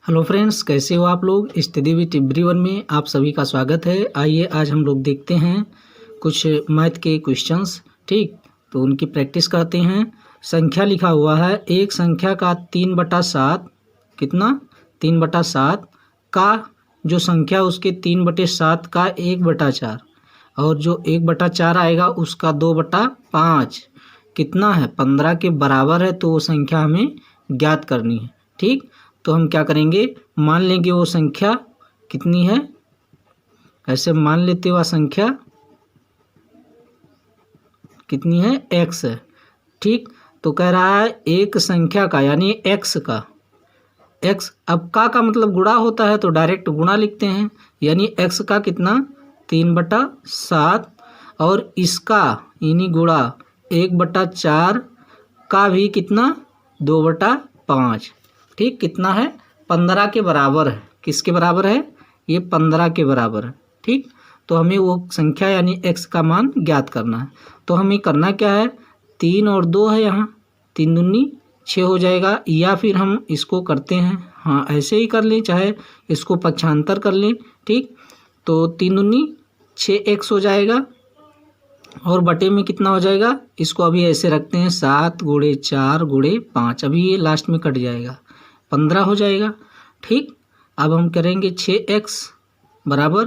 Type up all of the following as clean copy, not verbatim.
Hello friends, कैसे हो आप लोग। स्टडी विद एवरीवन में आप सभी का स्वागत है। आइए आज हम लोग देखते हैं कुछ मैथ के क्वेश्चंस। ठीक, तो उनकी प्रैक्टिस करते हैं। संख्या लिखा हुआ है, एक संख्या का 3/7 कितना 3/7 का जो संख्या उसके 3/7 का 1/4 और जो 1/4 आएगा उसका 2/5 कितना है 15 के बराबर है। तो वो संख्या हमें ज्ञात करनी है। ठीक, तो हम क्या करेंगे, मान लेंगे वो संख्या कितनी है। ऐसे मान लेते हुआ संख्या कितनी है, x है। ठीक, तो कह रहा है एक संख्या का यानी x का x, अब का मतलब गुणा होता है तो डायरेक्ट गुणा लिखते हैं, यानी x का कितना 3/7 और इसका यानी गुणा 1/4 का भी कितना 2/5। ठीक, कितना है 15 के बराबर है। किसके बराबर है, ये 15 के बराबर है। ठीक, तो हमें वो संख्या यानी x का मान ज्ञात करना है। तो हमें करना क्या है, 3 और 2 है, यहाँ 3 दूनी 6 हो जाएगा। या फिर हम इसको करते हैं, हाँ ऐसे ही कर लें, चाहे इसको पक्षांतर कर लें। ठीक, तो 3 दूनी 6x हो जाएगा और बटे में कितना हो जाएगा, इसको अभी ऐसे रखते हैं 7 × 4 × 5, अभी ये लास्ट में कट जाएगा 15 हो जाएगा। ठीक, अब हम करेंगे 6x बराबर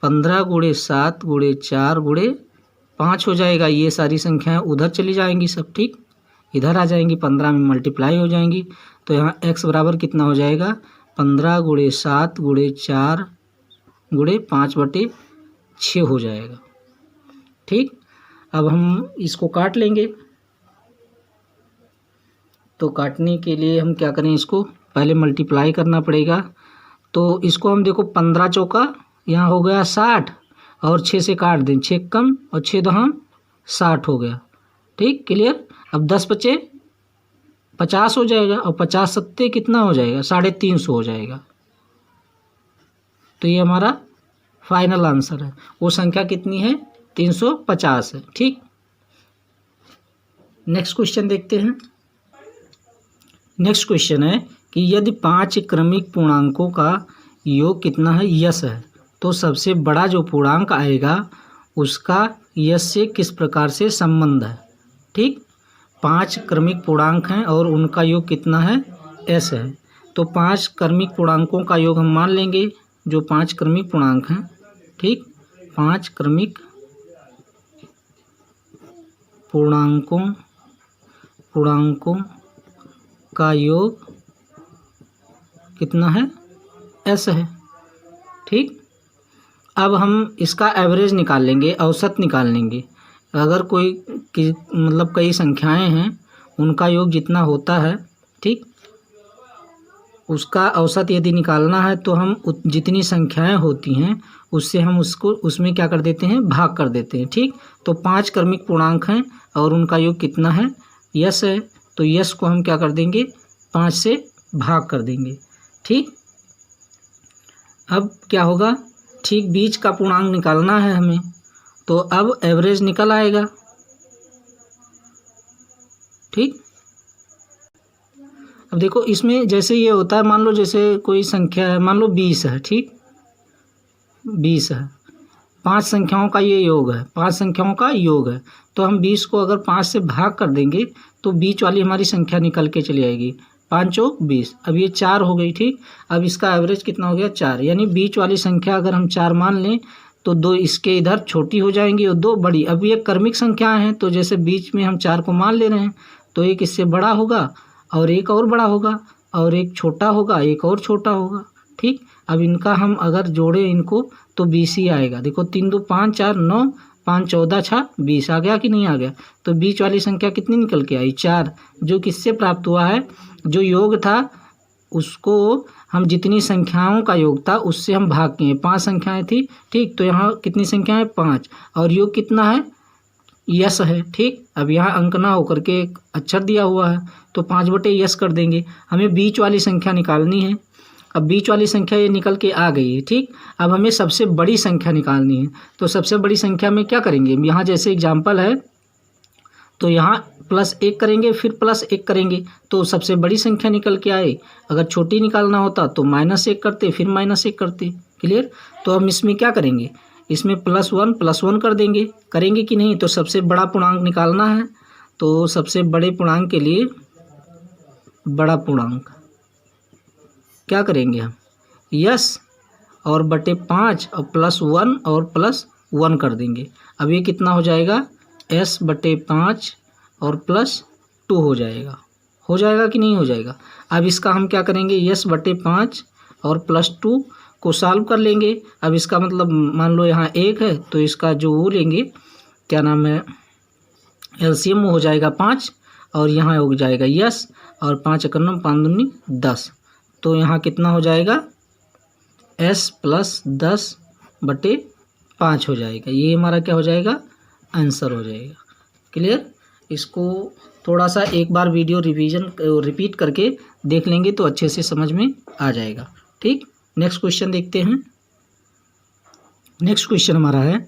15 × 7 × 4 × 5 हो जाएगा। ये सारी संख्याएं उधर चली जाएंगी सब। ठीक, इधर आ जाएंगी, 15 में मल्टीप्लाई हो जाएंगी। तो यहाँ x बराबर कितना हो जाएगा 15 × 7 × 4 × 5/6 हो जाएगा। ठीक, अब हम इसको काट लेंगे। तो काटने के लिए हम क्या करें, इसको पहले मल्टीप्लाई करना पड़ेगा। तो इसको हम देखो 15 चौका यहाँ हो गया 60 और 6 से काट दें, 6 कम और 6 2 60 हो गया। ठीक, क्लियर। अब 10 बचे 50 हो जाएगा और 50 सत्ते कितना हो जाएगा 350 हो जाएगा। तो ये हमारा फाइनल आंसर है। वो संख्या कितनी है 350 है। ठीक, नेक्स्ट क्वेश्चन देखते हैं। नेक्स्ट क्वेश्चन है कि यदि 5 क्रमिक पूर्णांकों का योग कितना है, यस है, तो सबसे बड़ा जो पूर्णांक आएगा उसका यस से किस प्रकार से संबंध है। ठीक, 5 क्रमिक पूर्णांक हैं और उनका योग कितना है, एस है। तो 5 क्रमिक पूर्णांकों का योग हम मान लेंगे, जो 5 क्रमिक पूर्णांक हैं। ठीक, 5 क्रमिक पूर्णांकों का योग कितना है, एस है। ठीक, अब हम इसका एवरेज निकाल लेंगे, औसत निकाल लेंगे। अगर कोई मतलब कई संख्याएं हैं, उनका योग जितना होता है, ठीक, उसका औसत यदि निकालना है तो हम जितनी संख्याएं होती हैं उससे हम उसमें क्या कर देते हैं, भाग कर देते हैं। ठीक, तो 5 क्रमिक पूर्णांक हैं और उनका योग कितना है, यस है। तो यस को हम क्या कर देंगे, 5 से भाग कर देंगे। ठीक, अब क्या होगा, ठीक बीच का पूर्णांक निकालना है हमें, तो अब एवरेज निकल आएगा। ठीक, अब देखो इसमें जैसे ये होता है, मान लो जैसे कोई संख्या है, मान लो 20 है। ठीक, 20 है, 5 संख्याओं का ये योग है, 5 संख्याओं का योग है। तो हम 20 को अगर 5 से भाग कर देंगे तो बीच वाली हमारी संख्या निकल के चली आएगी, 5 चौक 20। अब ये 4 हो गई। ठीक, अब इसका एवरेज कितना हो गया 4, यानी बीच वाली संख्या अगर हम 4 मान लें तो 2 इसके इधर छोटी हो जाएंगी और 2 बड़ी। अब ये क्रमिक संख्याएं हैं, तो जैसे बीच में हम 4 को मान ले रहे हैं तो एक इससे बड़ा होगा और एक और बड़ा होगा और एक छोटा होगा, एक और छोटा होगा। ठीक, अब इनका हम अगर जोड़े इनको तो 20 ही आएगा। देखो 3 2 5 4 9 5 14 6 20 आ गया कि नहीं आ गया। तो बीच वाली संख्या कितनी निकल के आई, 4, जो किससे प्राप्त हुआ है, जो योग था उसको हम जितनी संख्याओं का योग था उससे हम भाग किए। 5 संख्याएं थी। ठीक, तो यहाँ कितनी संख्याएं 5 और योग कितना है, यस है। ठीक, अब यहाँ अंक ना होकर के एक अक्षर दिया हुआ है तो 5/यस कर देंगे। हमें बीच वाली संख्या निकालनी है। अब बीच वाली संख्या ये निकल के आ गई है। ठीक, अब हमें सबसे बड़ी संख्या निकालनी है। तो सबसे बड़ी संख्या में क्या करेंगे, यहाँ जैसे एग्जाम्पल है तो यहाँ प्लस 1 करेंगे फिर प्लस 1 करेंगे तो सबसे बड़ी संख्या निकल के आए। अगर छोटी निकालना होता तो -1 करते फिर -1 करते। क्लियर। तो हम इसमें क्या करेंगे, इसमें +1 कर देंगे। करेंगे कि नहीं, तो सबसे बड़ा पूर्णांक निकालना है। तो सबसे बड़े पूर्णांक के लिए बड़ा पूर्णांक क्या करेंगे हम, यस और बटे 5 और +1 और +1 कर देंगे। अब ये कितना हो जाएगा, s बटे 5 और +2 हो जाएगा। हो जाएगा कि नहीं हो जाएगा। अब इसका हम क्या करेंगे, s बटे 5 और +2 को सॉल्व कर लेंगे। अब इसका मतलब मान लो यहाँ 1 है तो इसका जो वो लेंगे, क्या नाम है, एलसीएम हो जाएगा 5 और यहाँ हो जाएगा यस और 5 एकम 5 दूनी 10। तो यहाँ कितना हो जाएगा, s + 10 बटे 5 हो जाएगा। ये हमारा क्या हो जाएगा, आंसर हो जाएगा। क्लियर। इसको थोड़ा सा एक बार वीडियो रिपीट करके देख लेंगे तो अच्छे से समझ में आ जाएगा। ठीक। नेक्स्ट क्वेश्चन देखते हैं। नेक्स्ट क्वेश्चन हमारा है,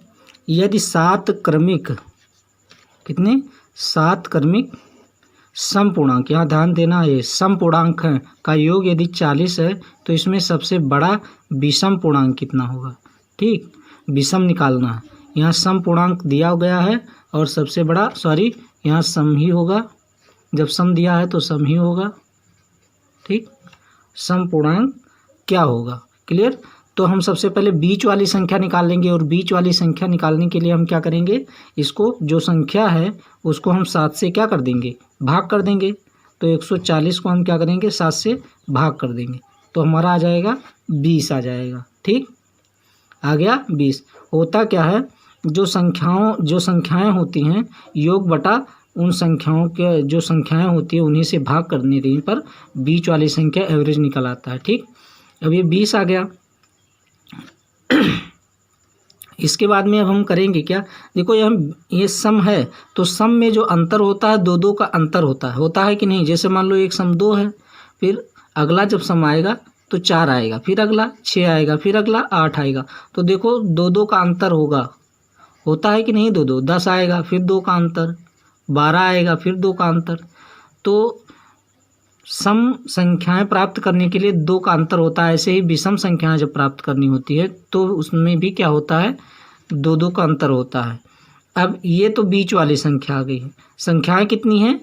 यदि 7 क्रमिक समपूर्णांक, यहाँ ध्यान देना है, समपूर्णांक है का योग यदि 40 है तो इसमें सबसे बड़ा विषम पूर्णांक कितना होगा। ठीक, विषम निकालना है। यहाँ सम पूर्णांक दिया गया है और सबसे बड़ा यहाँ सम ही होगा। जब सम दिया है तो सम ही होगा। ठीक, सम पूर्णांक क्या होगा। क्लियर। तो हम सबसे पहले बीच वाली संख्या निकाल लेंगे और बीच वाली संख्या निकालने के लिए हम क्या करेंगे, इसको जो संख्या है उसको हम 7 से क्या कर देंगे, भाग कर देंगे। तो 140 को हम क्या करेंगे, 7 से भाग कर देंगे तो हमारा आ जाएगा 20 आ जाएगा। ठीक, आ गया 20। होता क्या है, जो संख्याएं होती हैं योग बटा उन संख्याओं के जो संख्याएं होती है उन्हीं से भाग करने देने पर बीच वाली संख्या एवरेज निकल आता है। ठीक, अब ये 20 आ गया। इसके बाद में अब हम करेंगे क्या, देखो ये सम है तो सम में जो अंतर होता है 2 का अंतर होता है कि नहीं। जैसे मान लो एक सम 2 है, फिर अगला जब सम आएगा तो 4 आएगा, फिर अगला 6 आएगा, फिर अगला 8 आएगा। तो देखो 2 का अंतर होता है कि नहीं। 2 10 आएगा, फिर 2 का अंतर 12 आएगा, फिर 2 का अंतर। तो सम संख्याएं प्राप्त करने के लिए 2 का अंतर होता है। ऐसे ही विषम संख्याएं जब प्राप्त करनी होती है तो उसमें भी क्या होता है, 2 का अंतर होता है। अब ये तो बीच वाली संख्या आ गई है। संख्याएं कितनी हैं,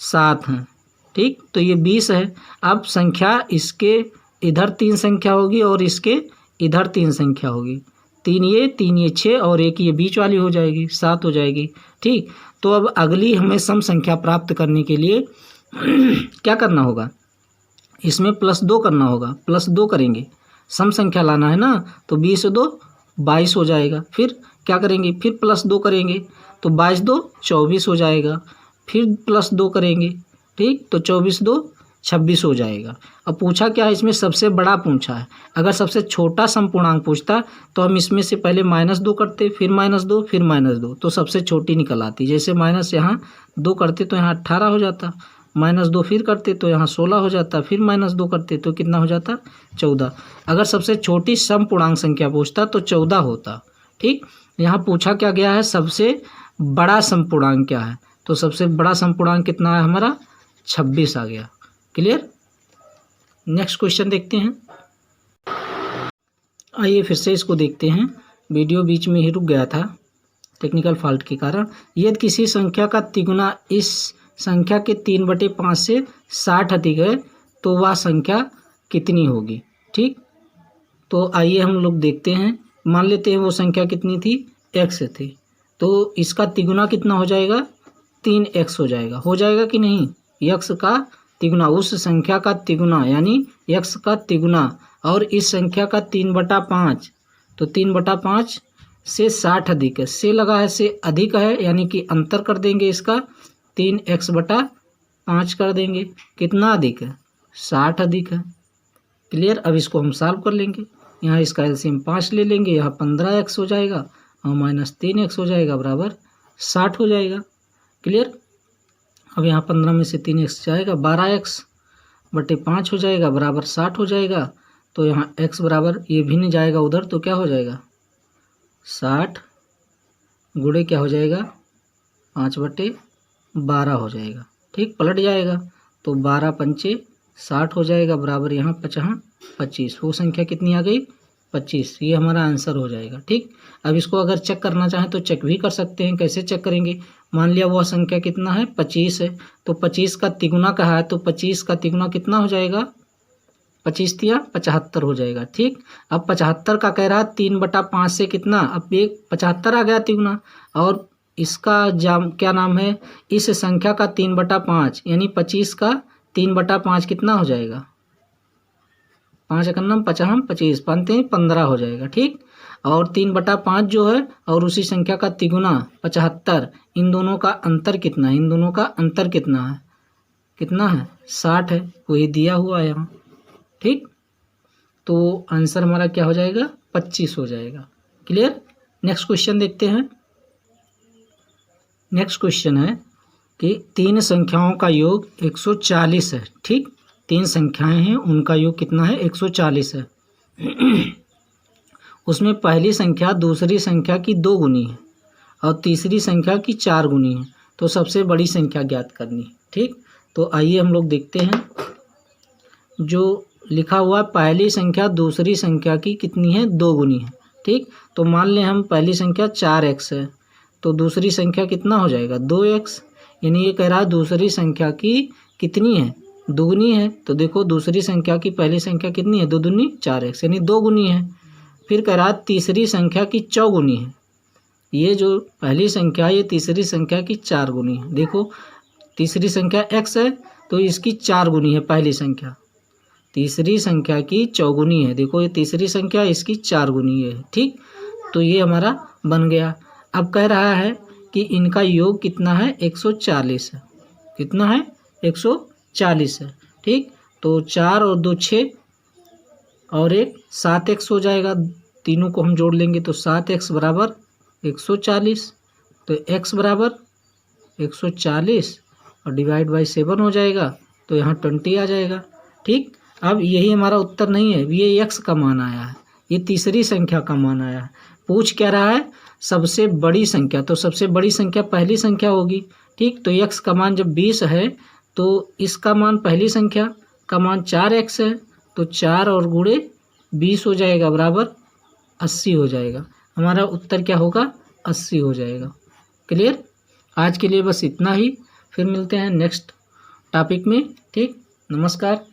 7 हैं। ठीक, तो ये 20 है। अब संख्या इसके इधर 3 संख्या होगी और इसके इधर 3 संख्या होगी। 3 ये 6 और 1 ये बीच वाली हो जाएगी, 7 हो जाएगी। ठीक, तो अब अगली हमें सम संख्या प्राप्त करने के लिए क्या करना होगा, इसमें +2 करना होगा। +2 करेंगे, सम संख्या लाना है ना, तो 20 2 22 हो जाएगा। फिर क्या करेंगे, फिर +2 करेंगे तो 22 2 24 हो जाएगा। फिर +2 करेंगे, ठीक, तो 24 2 26 हो जाएगा। अब पूछा क्या है, इसमें सबसे बड़ा पूछा है। अगर सबसे छोटा समपूर्णांक पूछता तो हम इसमें से पहले -2 करते, फिर -2, फिर -2, तो सबसे छोटी निकल आती। जैसे माइनस यहाँ 2 करते तो यहाँ 18 हो जाता, -2 फिर करते तो यहाँ 16 हो जाता, फिर -2 करते तो कितना हो जाता, 14। अगर सबसे छोटी समपूर्णांक संख्या पूछता तो 14 होता। ठीक, यहाँ पूछा क्या गया है, सबसे बड़ा समपूर्णांक क्या है, तो सबसे बड़ा समपूर्णांक कितना है हमारा, 26 आ गया। क्लियर। नेक्स्ट क्वेश्चन देखते हैं। आइए फिर से इसको देखते हैं। वीडियो बीच में ही रुक गया था टेक्निकल फॉल्ट के कारण। यदि किसी संख्या का तिगुना इस संख्या के 3/5 से 60 अधिक है तो वह संख्या कितनी होगी। ठीक, तो आइए हम लोग देखते हैं। मान लेते हैं वो संख्या कितनी थी, x थी, तो इसका तिगुना कितना हो जाएगा, 3x हो जाएगा। हो जाएगा कि नहीं, x का तिगुना, उस संख्या का तिगुना यानी x का तिगुना, और इस संख्या का 3/5, तो 3/5 से 60 अधिक है। से लगा है, से अधिक है, यानी कि अंतर कर देंगे इसका, 3x/5 कर देंगे। कितना अधिक है, 60 अधिक है। क्लियर। अब इसको हम सॉल्व कर लेंगे। यहाँ इसका एलसीएम 5 ले लेंगे, यहाँ 15x हो जाएगा और -3x हो जाएगा बराबर 60 हो जाएगा। क्लियर। अब यहाँ 15 में से 3x जाएगा, 12x/5 हो जाएगा बराबर 60 हो जाएगा। तो यहाँ x बराबर, ये भी नहीं जाएगा उधर, तो क्या हो जाएगा, 60 गुणे क्या हो जाएगा, 5/12 12 हो जाएगा। ठीक, पलट जाएगा तो 12 पंचे 60 हो जाएगा, बराबर यहाँ 50 25। वो संख्या कितनी आ गई? 25। ये हमारा आंसर हो जाएगा। ठीक, अब इसको अगर चेक करना चाहें तो चेक भी कर सकते हैं। कैसे चेक करेंगे? मान लिया वह संख्या कितना है? 25 है, तो 25 का तिगुना कहा है, तो 25 का तिगुना कितना हो जाएगा? 25 तिया 75 हो जाएगा। ठीक, अब 75 का कह रहा है 3/5 से कितना? अब एक 75 आ गया तिगुना, और इसका क्या नाम है? इस संख्या का 3/5 यानी 25 का 3/5 कितना हो जाएगा? 5 एकन्नम 50 25 पानते 15 हो जाएगा। ठीक, और 3/5 जो है और उसी संख्या का तिगुना 75, इन दोनों का अंतर कितना है? इन दोनों का अंतर कितना है? कितना है? 60 है, वही दिया हुआ है यहाँ। ठीक, तो आंसर हमारा क्या हो जाएगा? 25 हो जाएगा। क्लियर? नेक्स्ट क्वेश्चन देखते हैं। नेक्स्ट क्वेश्चन है कि 3 संख्याओं का योग 140 है। ठीक, 3 संख्याएं हैं, उनका योग कितना है? 140 है। उसमें पहली संख्या दूसरी संख्या की 2 गुनी है और तीसरी संख्या की 4 गुनी है, तो सबसे बड़ी संख्या ज्ञात करनी है। ठीक, तो आइए हम लोग देखते हैं। जो लिखा हुआ पहली संख्या दूसरी संख्या की कितनी है? 2 गुनी है। ठीक, तो मान लें हम पहली संख्या 4x है, तो दूसरी संख्या कितना हो जाएगा? 2x। यानी ये कह रहा है दूसरी संख्या की कितनी है? दुगुनी है। तो देखो दूसरी संख्या की पहली संख्या कितनी है? 2 दूनी 4x, यानी 2 गुनी है। फिर कह रहा है तीसरी संख्या की चौगुनी है। ये जो पहली संख्या है ये तीसरी संख्या की 4 गुनी है। देखो तीसरी संख्या x है तो इसकी 4 गुनी है पहली संख्या, तीसरी संख्या की चौगुनी है। देखो ये तीसरी संख्या इसकी 4 गुनी है। ठीक, तो ये हमारा बन गया। अब कह रहा है कि इनका योग कितना है? 140 है। कितना है? 140 है। ठीक, तो 4 और 2 6 और 1 7x हो जाएगा। तीनों को हम जोड़ लेंगे तो 7x बराबर 140। तो x बराबर 140 और डिवाइड बाई 7 हो जाएगा, तो यहाँ 20 आ जाएगा। ठीक, अब यही हमारा उत्तर नहीं है, ये x का मान आया है, ये तीसरी संख्या का मान आया है। पूछ क्या रहा है? सबसे बड़ी संख्या, तो सबसे बड़ी संख्या पहली संख्या होगी। ठीक, तो x का मान जब 20 है तो इसका मान पहली संख्या का मान 4x है, तो 4 और गुणे 20 हो जाएगा, बराबर 80 हो जाएगा। हमारा उत्तर क्या होगा? 80 हो जाएगा। क्लियर? आज के लिए बस इतना ही, फिर मिलते हैं नेक्स्ट टॉपिक में। ठीक, नमस्कार।